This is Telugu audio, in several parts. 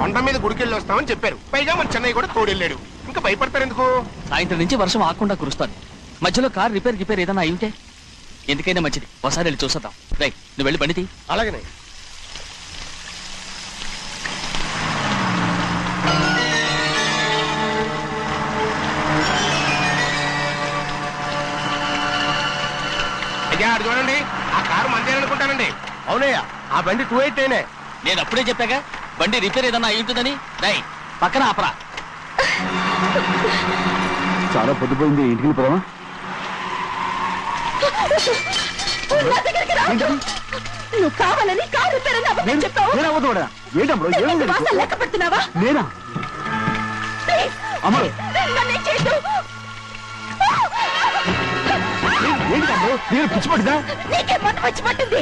కొండ మీద గుడికెళ్ళి వస్తామని చెప్పారు. పైగా మన చెన్నై కూడా తోడెళ్ళాడు. ఇంకా భయపడతారు ఎందుకు? సాయంత్రం నుంచి వర్షం ఆకుండా కురుస్తాను. మధ్యలో కార్ రిపేర్ ఏదైనా అయింటే ఎందుకైనా మంచిది ఒకసారి వెళ్ళి చూసేద్దాం. రై నువ్వు వెళ్ళి బండితి. అలాగనే. అయ్యా అది చూడండి, ఆ కారు మందే అనుకుంటానండి. అవునయ్యా, ఆ బండి 288. నేను అప్పుడే చెప్పాగా బండి రిపేర్ ఏదన్నా అయి ఉంటుందని. రై పక్కన ఆపరా. చాలా పొద్దుపోయింది, ఇంటికి పోదామా? నువ్వు కావాలని కారు రిపేర్ అని అబద్ధం చెప్పావు. లెక్క పెడుతున్నావా? నేనా అమ్మ? ఏంటి తమ్ముడు, నేను పిచ్చి పట్టిదా? నీకే మొన్న పిచ్చి పట్టింది.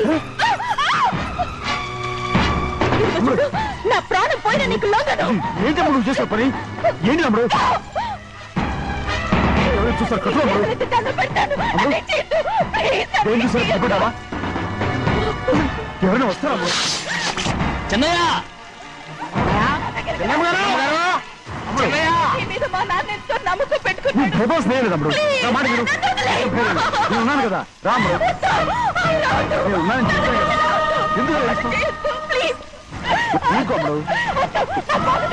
నా ప్రాణం పోయినా నీకు లోగను. ఏంటి తమ్ముడు నువ్వు చేసే పని? ఏంటి తమ్ముడు? చూస్తారు చూసారా? ఎవరైనా వస్తారా? చెన్నయ్య నమ్మకం పెట్టుకున్నాను కదా. రాము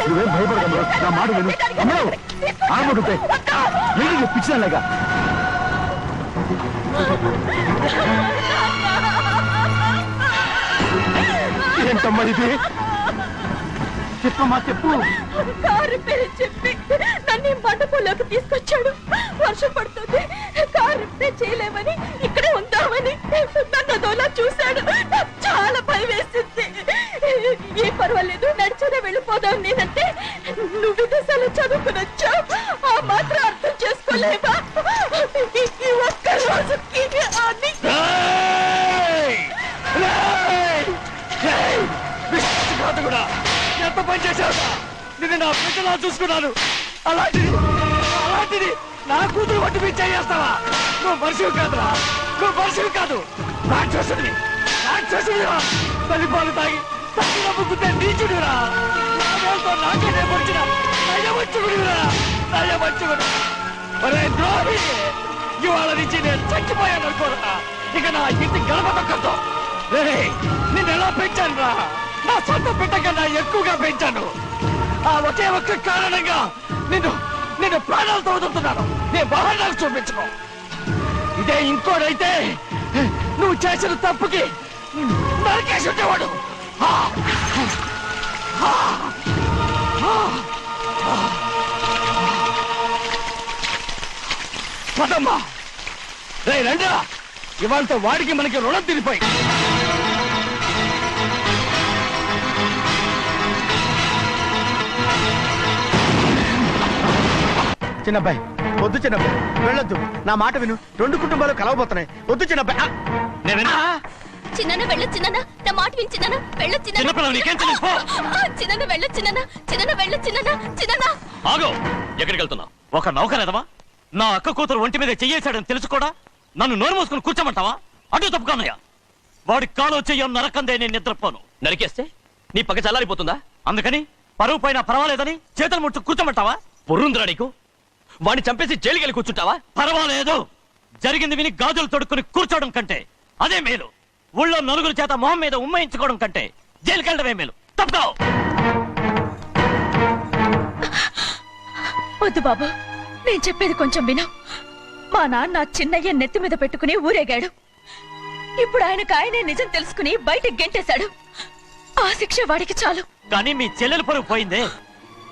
నువ్వేం భయపడగలరు, నా మాట విను. అమ్మడు ఆడమంటుంటే ఏంటి పిచ్చిదానిలాగా? ఏంటమ్మా ఇది? చెప్పమ్మా చెప్పు. కారు పేరు చెప్పి నన్ను మండపంలోకి తీసుకొచ్చాడు. వర్షం పడుతుంది, కారు రిపేర్ చేయలేమని ఇక్కడే ఉందామని నన్ను అదోలా చూశాడు. నాకు చాలా భయం వేసింది. ఏ పర్వాలేదు, నడిచేదే వెళ్ళిపోదాం నేనంటే నువ్వు విదేశాలు చదువుకుని వచ్చావు, ఆ మాత్రం అర్థం చేసుకోలేవా? ఈ ఒక్క రోజుకి ఎంత పని చేశావురా? నేను నా బిడ్డలా చూసుకున్నాను. అలాంటిది నా కూతురు వడ్డీ మీద చేస్తావా? నువ్వు మనిషివి కాదురా, నువ్వు మనిషివి కాదు. రాక్షసుడివి, రాక్షసుడిరా. తల్లిపాలు తాగి తల్లి నమ్ముకుంటే నీచుడిరా. నాకే పొడిచిన నయమంచుకుడిరా, నయమంచుకుడు. ఒరే ద్రోహి, ఇవాళ నుంచి నేను చచ్చిపోయాను అనుకోరా. ఇక నా ఇంటి గడప తొక్కతో. నిన్ను ఎలా పెంచాను రా? నా సొంత బిడ్డ కన్నా ఎక్కువగా పెంచాను. ఆ ఒకే ఒక్క కారణంగా నిన్ను ప్రాణాలతో వదులుతున్నాను. నేను బహానాలు చూపించుకో. ఇదే ఇంకోడైతే నువ్వు చేసిన తప్పుకి నరికేసి ఉండేవాడు. పదమ్మా, రే రండిరా. ఇవాళతో వాడికి మనకి రుణం తిరిగిపోయి. చిన్నబ్బాయి వద్దు, చిన్నబ్బాయి వెళ్ళొద్దు. నా మాట విను, 2 కుటుంబాలు కలవబోతున్నాయి. వద్దు చిన్నబ్బాయి. చిన్న వెళ్ళొచ్చినా, నా మాట విని చిన్న వెళ్ళొచ్చినా, చిన్న వెళ్ళొచ్చినా, చిన్న వెళ్ళొచ్చినా. చిన్న ఆగో, ఎక్కడికి వెళ్తున్నావు? ఒక నౌకరేదవా నా అక్క కూతురు ఒంటి మీద చెయ్యేశాడని తెలుసు కూడా నన్ను నోరు మూసుకుని కూర్చోమంటావా? అటు తప్పుకున్నాయా? వాడి కాలో చెయ్యం నరకందే నేను నిద్రపోను. నరికేస్తే నీ పగ చల్లారిపోతుందా? అందుకని పరువు పైన పర్వాలేదని చేతులు ముట్టు కూర్చోమంటావా? పొర్రుందిరా నీకు? వాడిని చంపేసి జైలుకెళ్ళి కూర్చుంటావా? పర్వాలేదు, జరిగింది విని గాజులు తొడుక్కుని కూర్చోవడం కంటే అదే మేలు. ఊళ్ళో నలుగురు చేత మొహం మీద ఉమ్మయించుకోవడం కంటే జైలుకెళ్ళడమే మేలు. తప్పుకో. వద్దు బాబు, నేను చెప్పేది కొంచెం విను. మా నాన్న చిన్నయ్య నెత్తి మీద పెట్టుకుని ఊరేగాడు. ఇప్పుడు ఆయననే నిజం తెలుసుకుని బయటకు గెంటేశాడు. ఆ శిక్ష వాడికి చాలు. కానీ మీ చెల్లెలు పరువు పోయిందే,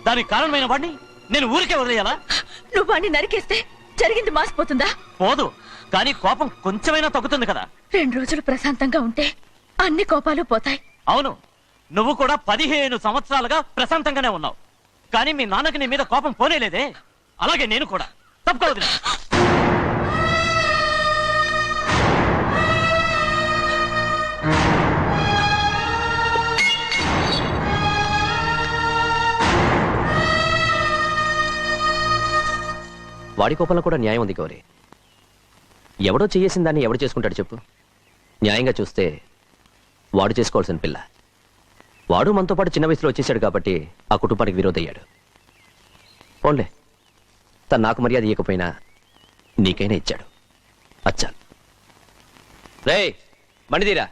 దానికి కారణమైన వాడిని నేను ఊరికే వదిలేయాలా? నువ్వు వాడిని నరికేస్తే జరిగింది మాసిపోతుందా? పోదు, కానీ కోపం కొంచెమైనా తగ్గుతుంది కదా. 2 రోజులు ప్రశాంతంగా ఉంటే అన్ని కోపాలు పోతాయి. అవును, నువ్వు కూడా 15 సంవత్సరాలుగా ప్రశాంతంగానే ఉన్నావు. కానీ మీ నాన్నకి నీ మీద కోపం పోనేలేదే. అలాగే నేను కూడా. తప్పుకోవద్దు. వాడి కోపంలో కూడా న్యాయం ఉంది గౌరీ. ఎవడో చేయేసిన దాన్ని ఎవడు చేసుకుంటాడు చెప్పు? న్యాయంగా చూస్తే వాడు చేసుకోవాల్సిన పిల్ల. వాడు మనతో పాటు చిన్న వయసులో వచ్చేసాడు కాబట్టి ఆ కుటుంబానికి విరోధయ్యాడు. పోన్లే, తను నాకు మర్యాద ఇవ్వకపోయినా నీకైనా ఇచ్చాడు. అచ్చా రే మణిదీరా.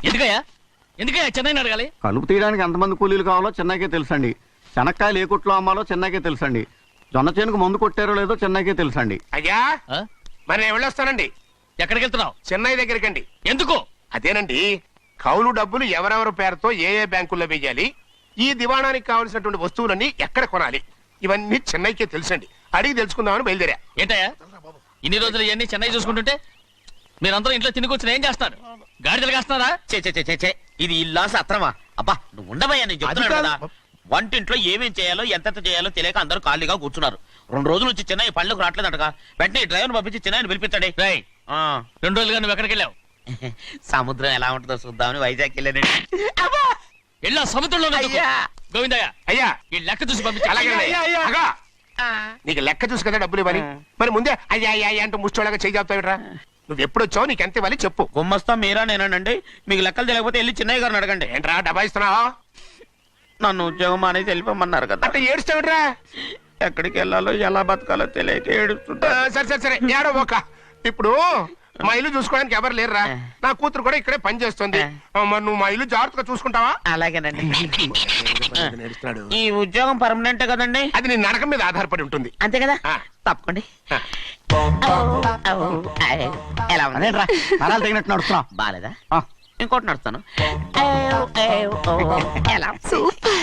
ఎందుకయ్యా చెన్నైని అడగాలి? కలుపు తీయడానికి ఎంతమంది కూలీలు కావాలో చెన్నైకే తెలుసండి. శనక్కాయలు ఏ కొట్లో అమ్మాలో చెన్నైకే తెలుసండి. జొన్న చేనుకు మందు కొట్టారో లేదో చెన్నైకే తెలుసండి. అయ్యా మరి నేను వెళ్ళొస్తానండి. ఎక్కడికి వెళ్తున్నావు? చెన్నై దగ్గరికండి. ఎందుకు? అదేనండి, కౌలు డబ్బులు ఎవరెవరి పేరుతో ఏ ఏ బ్యాంకుల్లో వేయాలి, ఈ దివాణానికి కావలసినటువంటి వస్తువులన్నీ ఎక్కడ కొనాలి, ఇవన్నీ చెన్నైకే తెలుసండి. అడిగి తెలుసుకుందామని బయలుదేరా. ఏంటయ్యా ఇన్ని రోజులు ఇవన్నీ చెన్నై చూసుకుంటుంటే మీరందరూ ఇంట్లో తిని కూర్చొని ఏం చేస్తారు? గాడిదలు కాస్తున్నారా? చే ఇది ఇల్లా సత్రమా? అబ్బా నువ్వు ఉండవయ్యా, నేను చెప్తున్నాను కదా. వంటింట్లో ఏమేం చేయాలో ఎంతెంత చేయాలో తెలియక అందరూ ఖాళీగా కూర్చున్నారు. 2 రోజుల నుంచి చెన్నై పళ్ళకు రావట్లేదంటగా. వెంటనే డ్రైవర్ పంపించి చెన్నైని పిలిపించండి. 2 రోజులుగా నువ్వు ఎక్కడికి వెళ్ళావు? సముద్రం ఎలా ఉంటుందో చూద్దామని వైజాగ్ వెళ్ళానండి. వెళ్ళా సముద్రంలో అయ్యా. గోవిందయ్య అయ్యా ఈ లెక్క చూసి పంపించి. అలాగే అగా, నీకు లెక్క చూసి కదా డబ్బులు ఇవ్వాలి. మరి ముందే అయ్యా అయ్యా అయ్యా అంటూ ముష్టోళ్ళగా చేయి చెప్తావిట్రా. నువ్వు ఎప్పుడు వచ్చావు, నీకు ఎంత ఇవ్వాలి చెప్పు. గుమ్మస్తా మీరా నేనండి. మీకు లెక్కలు తెలియకపోతే వెళ్ళి చెన్నై గారిని అడగండి. ఏంట్రా డబ్బా ఇస్తున్నావా? నన్ను ఉద్యోగం అనేది వెళ్ళిపోమన్నారు కదా. అంటే ఏడుస్తావిట్రా. ఎక్కడికి వెళ్ళాలో ఎలా బతకాలో తెలియక ఏడుస్తుంటా. సరే సరే సరే ఏడో ఒక. ఇప్పుడు మా ఇల్లు చూసుకోవడానికి ఎవరు లేరురా. నా కూతురు కూడా ఇక్కడే పని చేస్తుంది. మరి నువ్వు మా ఇల్లు జాగ్రత్తగా చూసుకుంటావా? అలాగేనండి. నేడుస్తున్నాడు. ఈ ఉద్యోగం పర్మనెంట్ కదండి? అది నీ నరకం మీద ఆధారపడి ఉంటుంది. అంతే కదా. ఆ. తప్పకండి. ఆ. ఎలా ఉంది? అదేంట్రా నరాలు తగినట్టు నడుస్తున్నావు? బాలేదా? ఆ. ఇంకోటి నడుస్తాను. ఎలా? సూపర్.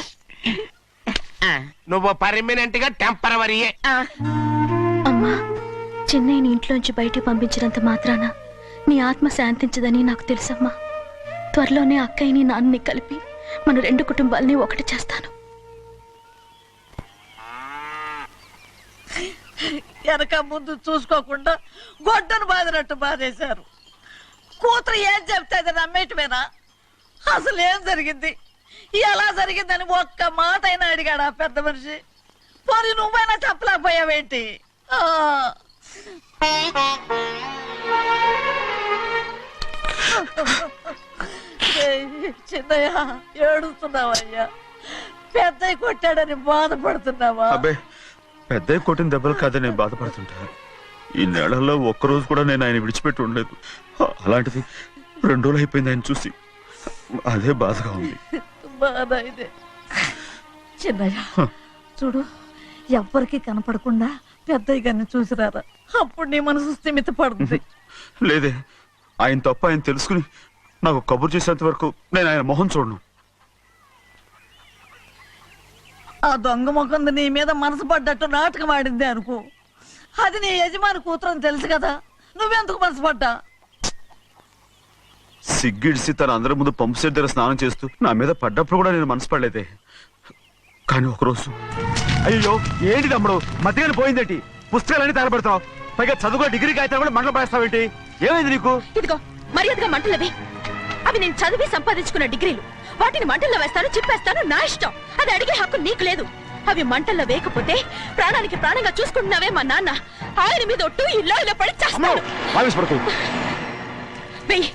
నువ్వు పర్మనెంట్ గా టెంపరవరీయే. అమ్మా, చెన్నైని ఇంట్లోంచి బయటికి పంపించినంత మాత్రాన నీ ఆత్మ శాంతించదని నాకు తెలుసమ్మా. త్వరలోనే అక్కయ్యని నాన్నని కలిపి మన 2 కుటుంబాలని ఒకటి చేస్తాను. వెనక ముందు చూసుకోకుండా గొడ్డను బాదినట్టు బాధేశారు. కూతురు ఏం చెప్తే అది నమ్మేటమేనా? అసలు ఏం జరిగింది, ఎలా జరిగిందని ఒక్క మాట అయినా అడిగాడు ఆ పెద్ద మనిషి. పోనీ నువ్వైనా చెప్పలేకపోయావేంటి? చిన్నయ్య ఏడుస్తున్నావయ్యా? పెద్దయ్య కొట్టాడని బాధపడుతున్నావా? అబ్బే పెద్ద కొట్టిన దెబ్బలు కాదని నేను బాధపడుతుంటా. ఈ నెలల్లో ఒక్కరోజు కూడా నేను ఆయన విడిచిపెట్టి ఉండలేదు. అలాంటిది 2 రోజులు అయిపోయింది ఆయన చూసి. అదే బాధగా ఉంది. బాధ ఇదే. చిన్నయ్య చూడు, ఎవ్వరికి కనపడకుండా పెద్దయ్య గారిని చూసిరారా, అప్పుడు నీ మనసు స్థిమిత పడుతుంది. లేదే, ఆయన తప్ప ఆయన తెలుసుకుని నాకు కబురు చేసేంత వరకు నేను ఆయన మొహం చూడను. ఆ దొంగ ముఖంది నీ మీద మనసు పడ్డట్టు నాటకం ఆడింది అనుకో. అది నీ యజమాని కూతురు అని తెలుసు కదా, నువ్వెందుకు మనసు పడ్డా? సిగ్గిడిసి తన అందరి ముందు పంపు సెట్ దగ్గర స్నానం చేస్తూ నా మీద పడ్డప్పుడు కూడా నేను మనసు పడలేదే. కానీ ఒకరోజు అయ్యో ఏంటి తమ్ముడు మధ్యగా పోయిందేంటి? పుస్తకాలన్నీ తగలబెడతావు, పైగా చదువుకో డిగ్రీ కాగితాలు కూడా మంటలు పడేస్తావేంటి? ఏమైంది నీకు? ఇదిగో మర్యాదగా మంటలవి. అవి నేను చదివి సంపాదించుకున్న డిగ్రీలు. వాటిని మంటల్లో వేస్తాను, చిప్పేస్తాను, నా ఇష్టం. అది అడిగే హక్కు నీకు లేదు. అవి మంటల్లో వేయకపోతే ప్రాణానికి ప్రాణంగా చూసుకుంటున్నావే మా నాన్న. ఆయన మీద ఒట్టు ఇల్లు ఇలా పడి చేస్తాను. వెయ్యి.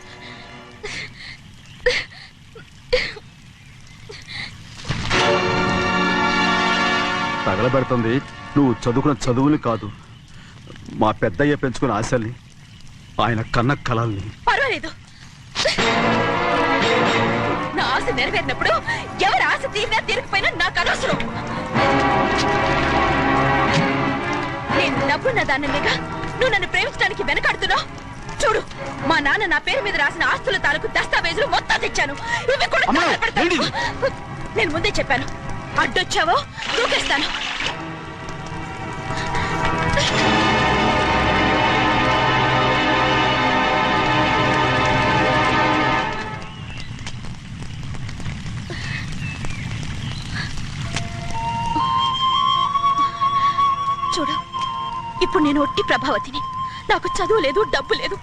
తగలబెడుతుంది నువ్వు చదువుకున్న చదువుని కాదు, మా పెద్దయ్య పెంచుకున్న ఆశల్ని, ఆయన కన్న కలల్ని. పర్వాలేదు, నా ఆశ నెరవేరినప్పుడు ఎవరి ఆశ తీరినా తీరకపోయినా నాకు అనవసరం. నేను డబ్బున్న దానిగా నువ్వు నన్ను ప్రేమించడానికి వెనకాడుతున్నావు. చూడు, మా నాన్న నా పేరు మీద రాసిన ఆస్తుల తాలూకు దస్తావేజులు మొత్తం తెచ్చాను. ఇవి కూడా తగలబెడతాను. నేను ముందే చెప్పాను, అడ్డొచ్చావో దూకేస్తాను. చూడు, ఇప్పుడు నేను ఒట్టి ప్రభావతిని. నాకు చదువు లేదు, డబ్బు లేదు.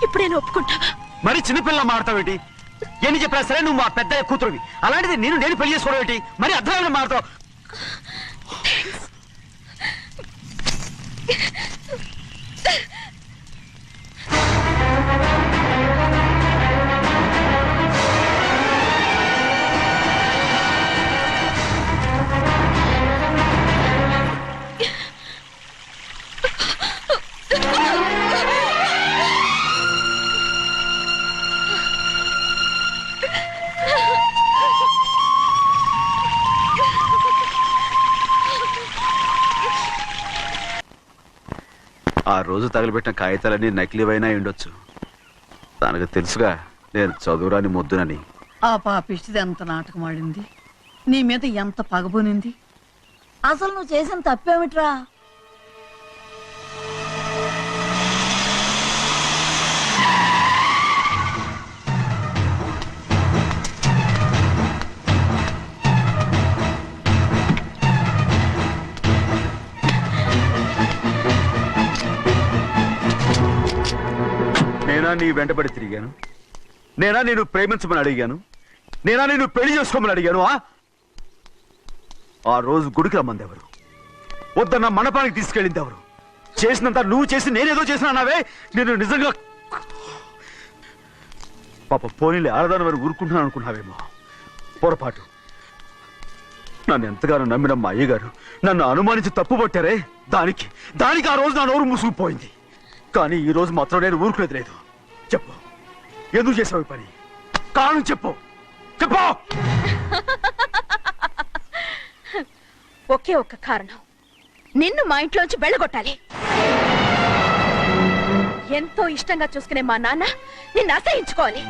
ఇప్పుడు నేను ఒప్పుకుంటావా? మరి చిన్నపిల్ల మాడతావేటి? ఎన్ని చెప్పినా సరే నువ్వు మా పెద్ద కూతురువి. అలాంటిది నేను పెళ్లి చేసుకోవడం ఏంటి? మరి అర్థమైన మాడతావు. ఆ రోజు తగలబెట్టిన కాగితాలన్నీ నకిలీవైనా ఉండొచ్చు. తనకు తెలుసుగా నేను చదువురాని మొద్దునని. ఆ పాపిష్టిది ఎంత నాటకం ఆడింది, నీ మీద ఎంత పగబోనింది. అసలు నువ్వు చేసిన తప్పేమిట్రా? నేనా నీ వెంటబడి తిరిగాను? నేనా నేను ప్రేమించమని అడిగాను? నేనా నేను పెళ్లి చేసుకోమని అడిగాను? ఆ రోజు గుడికి రమ్మంది ఎవరు? వద్దన్న మండపానికి తీసుకెళ్ళింది ఎవరు? చేసినంత నువ్వు చేసి నేనేదో చేసినావే. నేను నిజంగా పాప పోనీలే ఆడదాని వారు ఊరుకుంటున్నాను అనుకున్నావేమో. పొరపాటు. నన్ను ఎంతగానో నమ్మిన మా అయ్యగారు నన్ను అనుమానించి తప్పు పట్టారే, దానికి ఆ రోజు నా నోరు మూసుకుపోయింది. కానీ ఈ రోజు మాత్రం నేను ఊరుకునేది లేదు. చెప్పు, ఎందుకు చేసావు ఈ పని? కారణం చెప్పు. చెప్పు. ఒకే ఒక్క కారణం, నిన్ను మా ఇంట్లోంచి వెళ్ళగొట్టాలి. ఎంతో ఇష్టంగా చూసుకునే మా నాన్న నిన్ను అసహించుకోవాలి.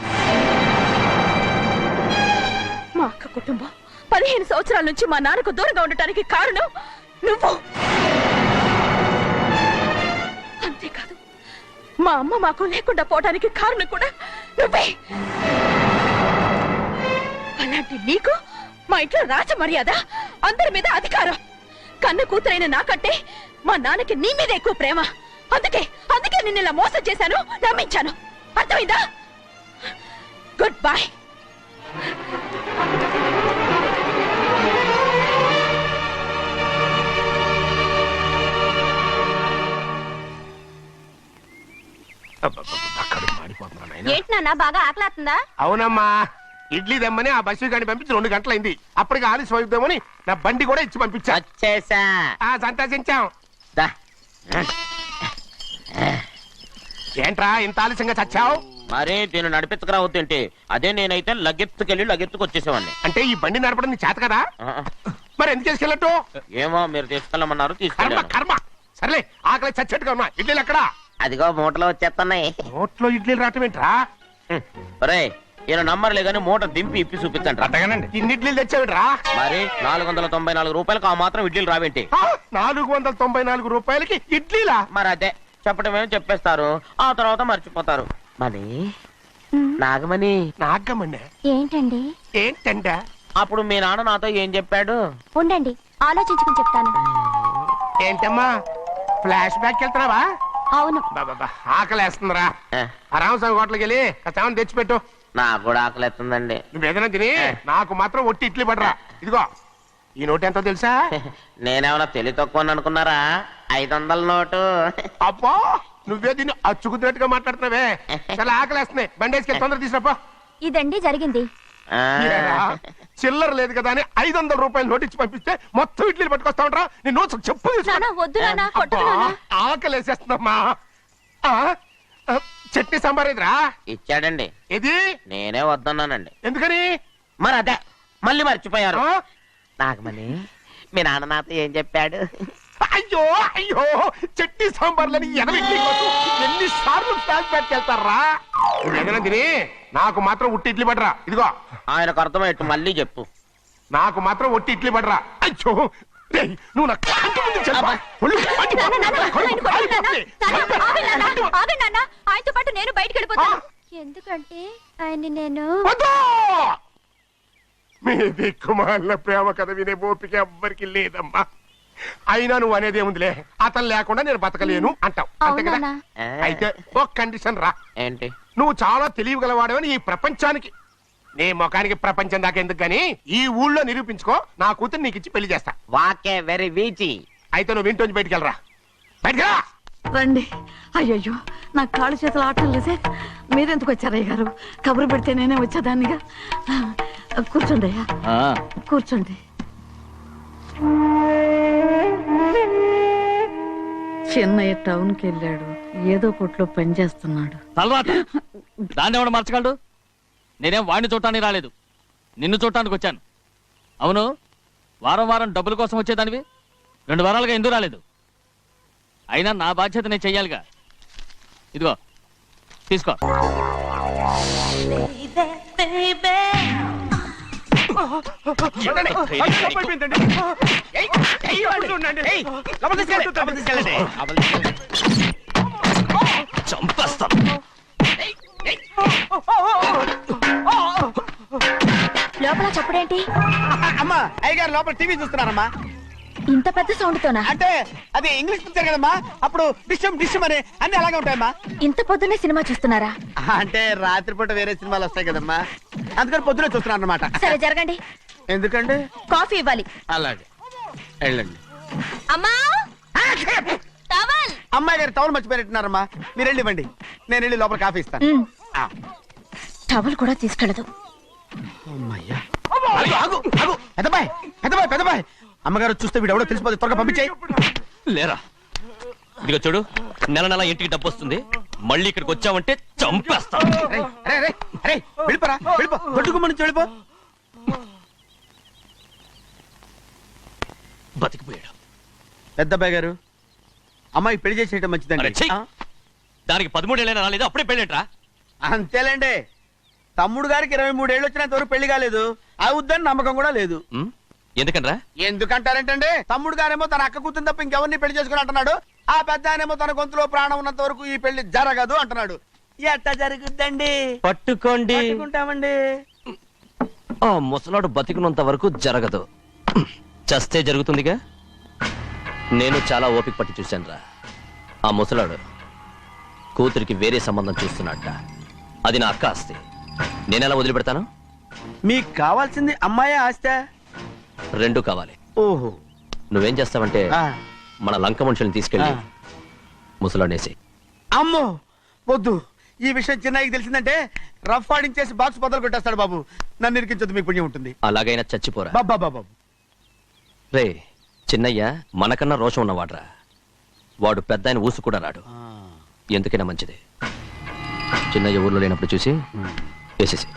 మా అక్క కుటుంబం 15 సంవత్సరాల నుంచి మా నాన్నకు దూరంగా ఉండటానికి కారణం నువ్వు. అంతేకాదు, మా అమ్మ మాకు లేకుండా పోవడానికి కారణం కూడా నువ్వే. అలాంటి నీకు మా ఇంట్లో రాజ మర్యాద, అందరి మీద అధికారం. కన్న కూతురైన నాకంటే మా నాన్నకి నీ మీద ఎక్కువ ప్రేమ. అందుకే నిన్ను ఇలా మోసం చేశాను, నమ్మించాను. అర్థమైందా? Good bye. ఏంటి నాన్న, బాగా ఆకలాతుందా? అవునమ్మా, ఇడ్లీ దమ్మని ఆ బస్సు గాని పంపించి 2 గంటలైంది. అప్పటికి ఆలస్యం అవుతామని నా బండి కూడా ఇచ్చి పంపించా. వచ్చేసా. సంతోషించాం. దా. ఏంట్రా ఇంత ఆలస్యంగా చచ్చావు? మరి నేను నడిపించకరావద్దేంటి? అదే నేనైతే లగెత్తుకు వచ్చేసేవాడిని. అంటే ఈ బండి నడపడం నీ చేత కదా? మరి ఎందుకు తీసుకెళ్ళట్టు? ఏమో మీరు తీసుకెళ్ళమన్నారు, కర్మ తీసుకెళ్ళాను. కర్మ. సర్లే, ఆకలి చచ్చేట్టుగా ఉన్నా. ఇడ్లీలు ఎక్కడా? అదిగో మూటలో వచ్చేస్తున్నాయి. నోట్లో ఇడ్లీలు రావటం ఏంట్రా? రే, ఈయన నంబర్లే గానీ మూట దింపి ఇప్పి చూపించండి. అట్టగానండి. ఇన్ని ఇడ్లీలు తెచ్చావిడ్రా? మరి 494 రూపాయలకు ఆ మాత్రం ఇడ్లీలు రావేంటి? 494 రూపాయలకి ఇడ్లీలా? మరి అదే చెప్పడమేమో చెప్పేస్తారు, ఆ తర్వాత మర్చిపోతారు. మరి నాగమణి, నాగమ్మండి. ఏంటండి? ఏంటంట? అప్పుడు మీ నాన్న నాతో ఏం చెప్పాడు? ఉండండి, ఆలోచించుకుని చెప్తాను. ఏంటమ్మా, ఫ్లాష్ బ్యాక్ వెళ్తున్నావా? అవును. బాబా ఆకలేస్తుందిరా. ఏ, ఆ రామస్వామి హోటల్కి వెళ్ళి కాస్త తెచ్చిపెట్టు. నాకు కూడా ఆకలిస్తుందండి. నువ్వేదైనా తిని నాకు మాత్రం ఒట్టి ఇడ్లీ పడరా. ఇదిగో, ఈ నోటు ఎంతో తెలుసా? నేనేమన్నా తెలివి తక్కువ అనుకున్నారా? 500 నోటు. అబ్బో, నువ్వే దీన్ని అచ్చుకుతున్నట్టుగా మాట్లాడుతున్నావే. చాలా ఆకలేస్తున్నాయి, బండి వేసుకెళ్ళి తొందర తీసినప్ప. ఇదండి జరిగింది. ఆ, చిల్లర లేదు కదా అని 500 రూపాయలు నోటు ఇచ్చి పంపిస్తే మొత్తం ఇడ్లీలు పట్టుకొస్తా ఉంటా. నీ నోట్స్ చెప్పు. నాన్న, వద్దు నాన్న, కొట్టకు నాన్న. ఆకలేసేస్తుందమ్మా. చట్నీ సాంబార్ ఎదురా ఇచ్చాడండి. ఇది నేనే వద్దన్నానండి. ఎందుకని? మరి అదే మళ్ళీ మర్చిపోయారు. ఆ? నాగమణి, మీ నాన్న నాతో ఏం చెప్పాడు? అయ్యో అయ్యో, చట్నీ సాంబార్లని ఎన్నిసార్లు ఫ్లాష్ బ్యాక్ వెళ్తారా? నువ్వేదైనా తిని నాకు మాత్రం ఉట్టి ఇడ్లీ పడరా. ఇదిగో, ఆయనకు అర్థమయ్యట్టు మళ్ళీ చెప్పు. నాకు మాత్రం ఒట్టి ఇడ్లీ పడరా. అయ్యో, రేయ్, నువ్వు నా కంటి ముందు చెప్పా. ఒళ్ళు మండిపోతుంది. ఆయనతో పాటు నేను బయటకు వెళ్ళిపోతాను. ఎందుకంటే ఆయన నేను వద్దు! మీ దిక్కుమాలిన ప్రేమ కథ వినే ఓపిక ఎవ్వరికి లేదమ్మా. అయినా నువ్వు అనేది ఏముందిలే, అతను లేకుండా నేను బతకలేను అంటావు, అంతే కదా? అవునా? అయితే ఒక కండిషన్ రా. ఏంటి? నువ్వు చాలా తెలియగలవాడవని ఈ ప్రపంచానికి, నీ ముఖానికి ప్రపంచం దాకా ఎందుకు గాని ఈ ఊళ్ళో నిరూపించుకో. నా కూతురు నీకు ఇచ్చి పెళ్లి చేస్తా. వాకే వెరీ వీచి. అయితే నువ్వు ఇంటి బయటికి వెళ్ళరా. బయటకెళ్ళా. రండి. అయ్యయ్యో, నాకు కాళ్ళు చేతులు ఆటం లేదే. మీరెందుకు వచ్చారయ్య గారు? కబురు పెడితే నేనే వచ్చేదాన్నిగా. కూర్చోండి అయ్యా, కూర్చోండి. చిన్నయ్య టౌన్కి వెళ్ళాడు, ఏదో కొట్లో పని చేస్తున్నాడు. తర్వాత దాన్ని ఎవడు మర్చగలడు? నేనేం వాడిని చూడటానికి రాలేదు, నిన్ను చూడటానికి వచ్చాను. అవును, వారం వారం డబ్బుల కోసం వచ్చేదానివి 2 వారాలుగా ఎందుకు రాలేదు? అయినా నా బాధ్యత నేను చెయ్యాలిగా. ఇదిగో తీసుకో. చంపేస్తాను. లోపల చప్పుడేంటి? అమ్మా అయ్యగారు లోపల టీవీ చూస్తున్నారమ్మా. ఇంత పెద్ద సౌండ్ తోనా? అంటే అది ఇంగ్లీష్ పిక్చర్ కదమ్మా, అప్పుడు డిషమ్ డిషమ్ అని అన్ని అలాగే ఉంటాయమ్మా. ఇంత పొద్దున్నే సినిమా చూస్తున్నారా? అంటే రాత్రిపూట వేరే సినిమాలు వస్తాయి కదమ్మా, అందుకని పొద్దునే చూస్తున్నాను అనమాట. సరే జరగండి. ఎందుకంటే కాఫీ ఇవ్వాలి. అలాగే వెళ్ళండి. అమ్మా టవల్. అమ్మాయి గారు టవల్ మర్చిపోయినట్టున్నారమ్మా, మీరు వెళ్ళి ఇవ్వండి, నేను వెళ్ళి లోపల కాఫీ ఇస్తాను. ఆ. టవల్ కూడా తీసుకెళ్ళదు. అమ్మయ్యా. ఆగు, ఆగు, ఆగు. పెద్దబాయ్ పెద్దబాయ్ పెద్దబాయ్, అమ్మగారు చూస్తే వీడు ఎవడో తెలిసిపోతే త్వరగా పంపించేయి. లేరా, ఇదిగో చూడు, నెల నెల ఇంటికి డబ్బు వస్తుంది, మళ్ళీ ఇక్కడికి వచ్చావంటే చంపేస్తా. అరే వెళ్ళిపోరా, వెళ్ళిపో, దొడ్డుకుమ్మ నుంచి వెళ్ళిపో. బతికిపోయాడు. పెద్దబాయ్ గారు, అమ్మాయి పెళ్లి చేసేయటం అరే, మంచిదండి. ఛీ! ఆ? దానికి 13 ఏళ్ళైనా రాలేదు, అప్పుడే పెళ్ళేంట్రా? అంతేలేండి, తమ్ముడు గారికి 23 ఏళ్ళు వచ్చినంత వరకు పెళ్లి కాలేదు, అవుద్దని నమ్మకం కూడా లేదు. ఎందుకనరా? ఎందుకంటారేంటండి, తమ్ముడు గారేమో తన అక్క కూతురు తప్ప ఇంకెవరిని పెళ్లి చేసుకుని అంటున్నాడు, ఆ పెద్ద ఆయనేమో తన గొంతులో ప్రాణం ఉన్నంత వరకు ఈ పెళ్లి జరగదు అంటున్నాడు. ఎట్ట జరుగుద్దండి? పట్టుకోండి. పట్టుకుంటామండి. ఆ ముసలాడు బతికినంత వరకు జరగదు, చస్తే జరుగుతుందిగా. నేను చాలా ఓపిక పట్టి చూశానురా. ఆ ముసలాడు కూతురికి వేరే సంబంధం చూస్తున్నట్ట. అది నా అక్క ఆస్తి, నేనెలా వదిలిపెడతాను? మీకు కావాల్సింది అమ్మాయి ఆస్తి? రెండు కావాలి. ఓహో. నువ్వేం చేస్తావంటే ఆ. మన లంక మనుషుల్ని తీసుకెళ్ళి ముసలాడేసి. అమ్మో వద్దు, ఈ విషయం చిన్నయ్యకి తెలిసిందంటే రఫ్ ఆడించేసి బాక్స్ బదులు కొట్టేస్తాడు బాబు. నన్ను ఇరికించొద్దు, మీకు పుణ్యం ఉంటుంది. అలాగైనా చచ్చిపోరా. బాబా బాబు. రే చిన్నయ్య మనకన్నా రోషం ఉన్నవాడ్రా. వాడు పెద్ద ఆయన ఊసు కూడా రాడు. ఎందుకైనా మంచిది చిన్నయ్య ఊర్లో లేనప్పుడు చూసి వేసేసి.